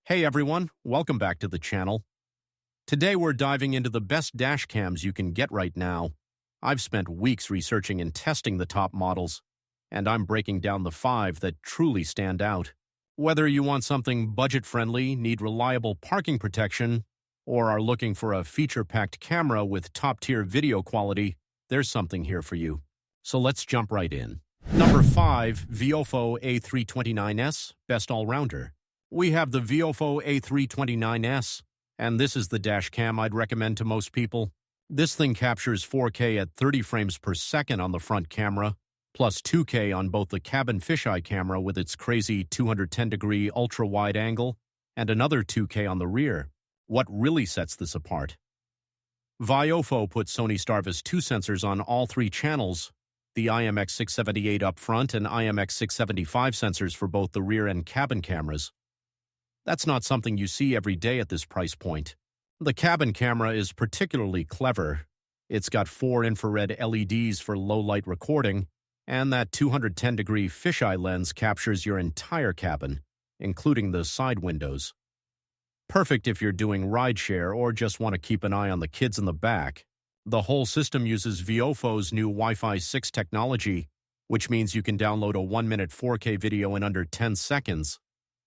Hey everyone, welcome back to the channel. Today we're diving into the best dash cams you can get right now. I've spent weeks researching and testing the top models, and I'm breaking down the 5 that truly stand out. Whether you want something budget-friendly, need reliable parking protection, or are looking for a feature-packed camera with top-tier video quality, there's something here for you. So let's jump right in. Number 5, Viofo A329S, Best All-Rounder. We have the Viofo A329S, and this is the dash cam I'd recommend to most people. This thing captures 4K at 30 frames per second on the front camera, plus 2K on both the cabin fisheye camera with its crazy 210-degree ultra-wide angle, and another 2K on the rear. What really sets this apart? Viofo put Sony Starvis 2 sensors on all 3 channels, the IMX678 up front and IMX675 sensors for both the rear and cabin cameras. That's not something you see every day at this price point. The cabin camera is particularly clever. It's got 4 infrared LEDs for low-light recording, and that 210-degree fisheye lens captures your entire cabin, including the side windows. Perfect if you're doing rideshare or just want to keep an eye on the kids in the back. The whole system uses Viofo's new Wi-Fi 6 technology, which means you can download a 1-minute 4K video in under 10 seconds.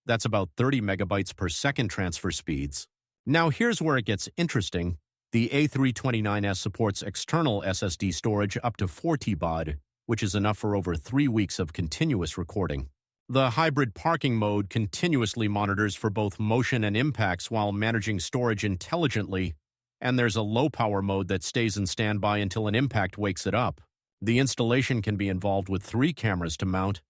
That's about 30 megabytes per second transfer speeds. Now here's where it gets interesting. The A329S supports external SSD storage up to 4 TB, which is enough for over 3 weeks of continuous recording. The hybrid parking mode continuously monitors for both motion and impacts while managing storage intelligently, and there's a low-power mode that stays in standby until an impact wakes it up. The installation can be involved with 3 cameras to mount,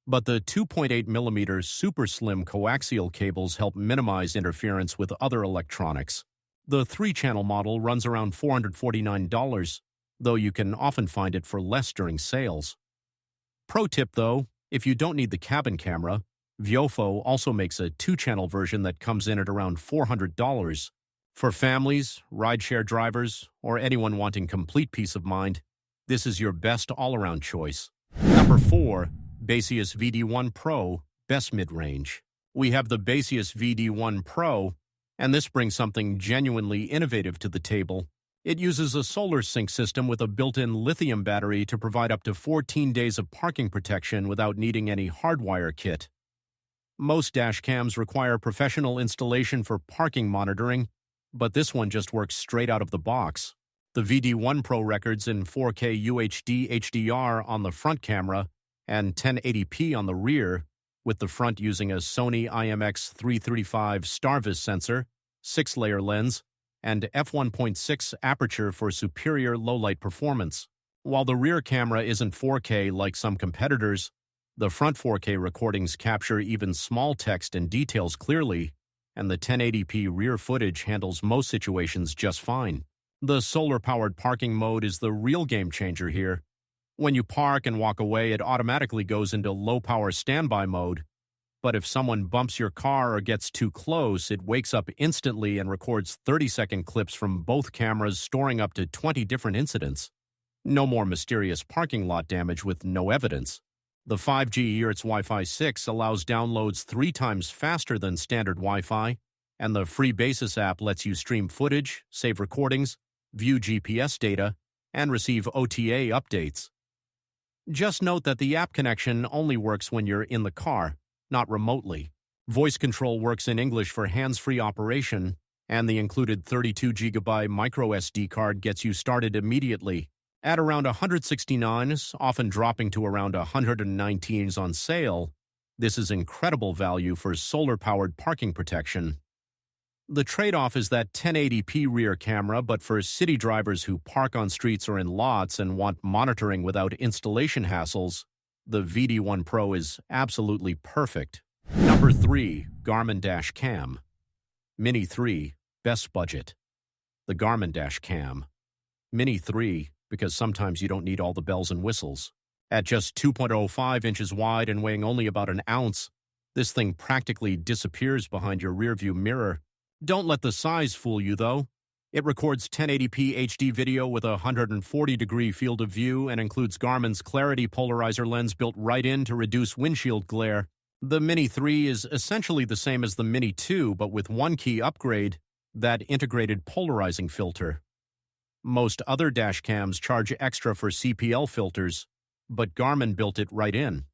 but the 2.8mm super slim coaxial cables help minimize interference with other electronics. The 3-channel model runs around $449, though you can often find it for less during sales. Pro tip though, if you don't need the cabin camera, Viofo also makes a 2-channel version that comes in at around $400. For families, rideshare drivers, or anyone wanting complete peace of mind, this is your best all-around choice. Number 4. Baseus VD1 Pro, Best Mid-Range. We have the Baseus VD1 Pro, and this brings something genuinely innovative to the table. It uses a solar sync system with a built-in lithium battery to provide up to 14 days of parking protection without needing any hardwire kit. Most dash cams require professional installation for parking monitoring, but this one just works straight out of the box. The VD1 Pro records in 4K UHD HDR on the front camera and 1080p on the rear, with the front using a Sony IMX335 Starvis sensor, 6-layer lens, and f1.6 aperture for superior low-light performance. While the rear camera isn't 4K like some competitors, the front 4K recordings capture even small text and details clearly, and the 1080p rear footage handles most situations just fine. The solar-powered parking mode is the real game changer here. When you park and walk away, it automatically goes into low-power standby mode. But if someone bumps your car or gets too close, it wakes up instantly and records 30-second clips from both cameras, storing up to 20 different incidents. No more mysterious parking lot damage with no evidence. The 5G Earth's Wi-Fi 6 allows downloads 3 times faster than standard Wi-Fi, and the free Baseus app lets you stream footage, save recordings, view GPS data, and receive OTA updates. Just note that the app connection only works when you're in the car, not remotely. Voice control works in English for hands-free operation, and the included 32GB microSD card gets you started immediately. At around $169, often dropping to around $119 on sale, this is incredible value for solar-powered parking protection. The trade-off is that 1080p rear camera, but for city drivers who park on streets or in lots and want monitoring without installation hassles, the VD1 Pro is absolutely perfect. Number 3. Garmin Dash Cam. Mini 3, Best Budget. The Garmin Dash Cam. Mini 3, because sometimes you don't need all the bells and whistles. At just 2.05 inches wide and weighing only about an ounce, this thing practically disappears behind your rearview mirror. Don't let the size fool you, though. It records 1080p HD video with a 140-degree field of view and includes Garmin's Clarity Polarizer lens built right in to reduce windshield glare. The Mini 3 is essentially the same as the Mini 2, but with one key upgrade, that integrated polarizing filter. Most other dash cams charge extra for CPL filters, but Garmin built it right in.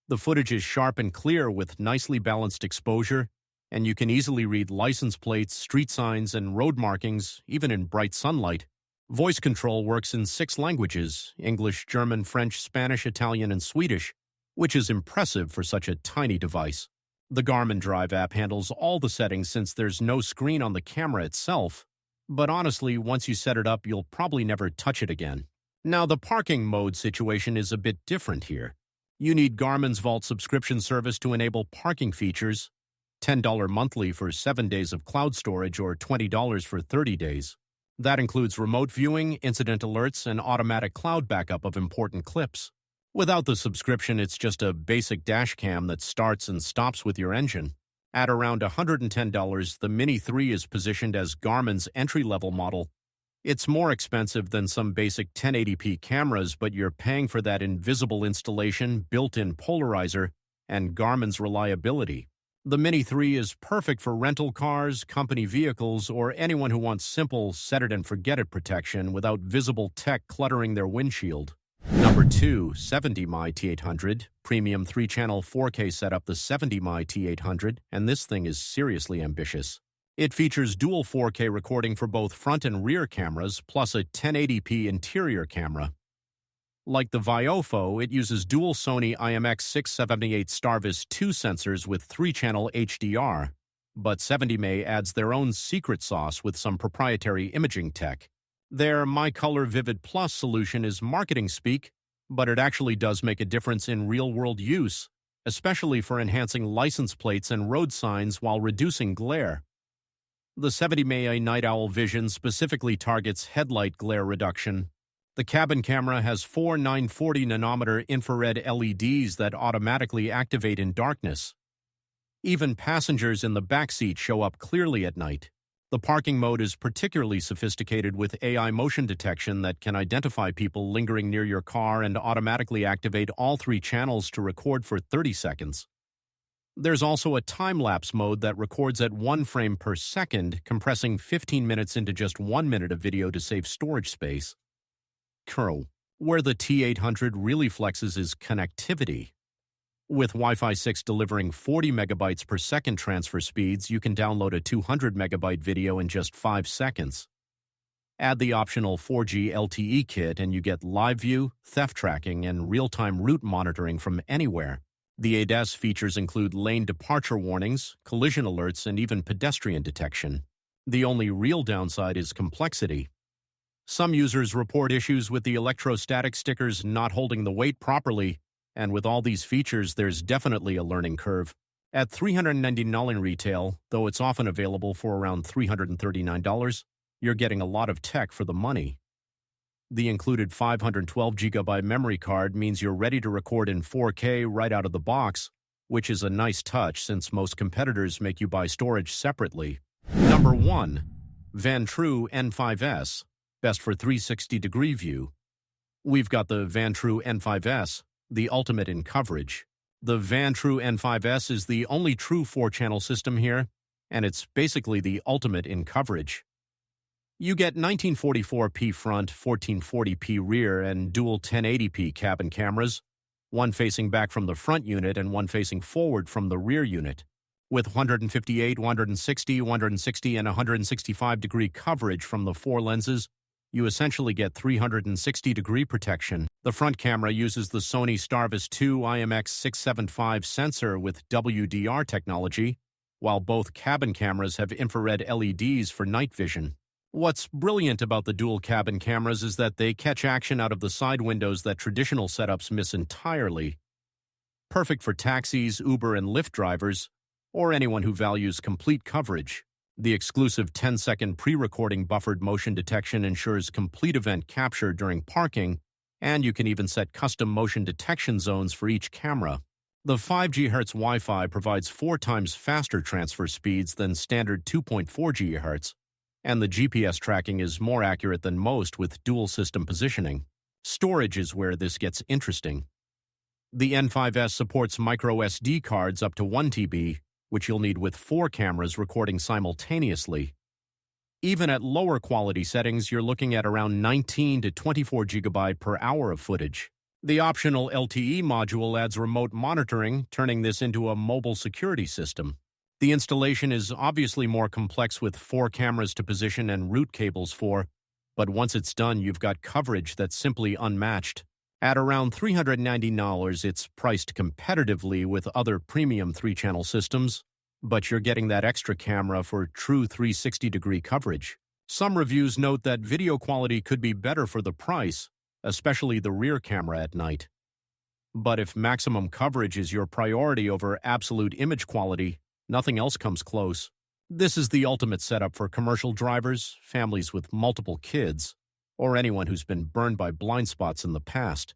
The footage is sharp and clear with nicely balanced exposure, and you can easily read license plates, street signs, and road markings, even in bright sunlight. Voice control works in 6 languages: English, German, French, Spanish, Italian, and Swedish, which is impressive for such a tiny device. The Garmin Drive app handles all the settings since there's no screen on the camera itself, but honestly, once you set it up, you'll probably never touch it again. Now, the parking mode situation is a bit different here. You need Garmin's Vault subscription service to enable parking features, $10 monthly for 7 days of cloud storage or $20 for 30 days. That includes remote viewing, incident alerts, and automatic cloud backup of important clips. Without the subscription, it's just a basic dash cam that starts and stops with your engine. At around $110, the Mini 3 is positioned as Garmin's entry-level model. It's more expensive than some basic 1080p cameras, but you're paying for that invisible installation, built-in polarizer, and Garmin's reliability. The Mini 3 is perfect for rental cars, company vehicles, or anyone who wants simple set-it-and-forget-it protection without visible tech cluttering their windshield. Number 2, 70mm T800. Premium 3-channel 4K setup. The 70mm T800, and this thing is seriously ambitious. It features dual 4K recording for both front and rear cameras, plus a 1080p interior camera. Like the Viofo, it uses dual Sony IMX678 Starvis 2 sensors with 3-channel HDR, but 70mm adds their own secret sauce with some proprietary imaging tech. Their MyColor Vivid Plus solution is marketing speak, but it actually does make a difference in real-world use, especially for enhancing license plates and road signs while reducing glare. The 70mm Night Owl Vision specifically targets headlight glare reduction. The cabin camera has 4 940-nanometer infrared LEDs that automatically activate in darkness. Even passengers in the backseat show up clearly at night. The parking mode is particularly sophisticated with AI motion detection that can identify people lingering near your car and automatically activate all 3 channels to record for 30 seconds. There's also a time-lapse mode that records at 1 frame per second, compressing 15 minutes into just 1 minute of video to save storage space. Where the T800 really flexes is connectivity. With Wi-Fi 6 delivering 40 megabytes per second transfer speeds, you can download a 200 megabyte video in just 5 seconds. Add the optional 4G LTE kit and you get live view, theft tracking, and real-time route monitoring from anywhere. The ADAS features include lane departure warnings, collision alerts, and even pedestrian detection. The only real downside is complexity. Some users report issues with the electrostatic stickers not holding the weight properly, and with all these features, there's definitely a learning curve. At $399 retail, though it's often available for around $339, you're getting a lot of tech for the money. The included 512GB memory card means you're ready to record in 4K right out of the box, which is a nice touch since most competitors make you buy storage separately. Number 1. Vantrue N5S. Best for 360-degree view. We've got the Vantrue N5S, the ultimate in coverage. The Vantrue N5S is the only true 4-channel system here, and it's basically the ultimate in coverage. You get 1944p front, 1440p rear, and dual 1080p cabin cameras, one facing back from the front unit and one facing forward from the rear unit. With 158, 160, 160, and 165-degree coverage from the 4 lenses, you essentially get 360-degree protection. The front camera uses the Sony Starvis 2 IMX675 sensor with WDR technology, while both cabin cameras have infrared LEDs for night vision. What's brilliant about the dual cabin cameras is that they catch action out of the side windows that traditional setups miss entirely. Perfect for taxis, Uber, and Lyft drivers, or anyone who values complete coverage. The exclusive 10-second pre-recording buffered motion detection ensures complete event capture during parking, and you can even set custom motion detection zones for each camera. The 5 GHz Wi-Fi provides 4 times faster transfer speeds than standard 2.4 GHz, and the GPS tracking is more accurate than most with dual system positioning. Storage is where this gets interesting. The N5S supports micro SD cards up to 1 TB, which you'll need with 4 cameras recording simultaneously. Even at lower quality settings, you're looking at around 19 to 24 GB per hour of footage. The optional LTE module adds remote monitoring, turning this into a mobile security system. The installation is obviously more complex with 4 cameras to position and route cables for, but once it's done, you've got coverage that's simply unmatched. At around $390, it's priced competitively with other premium 3-channel systems, but you're getting that extra camera for true 360-degree coverage. Some reviews note that video quality could be better for the price, especially the rear camera at night. But if maximum coverage is your priority over absolute image quality, nothing else comes close. This is the ultimate setup for commercial drivers, families with multiple kids, or anyone who's been burned by blind spots in the past.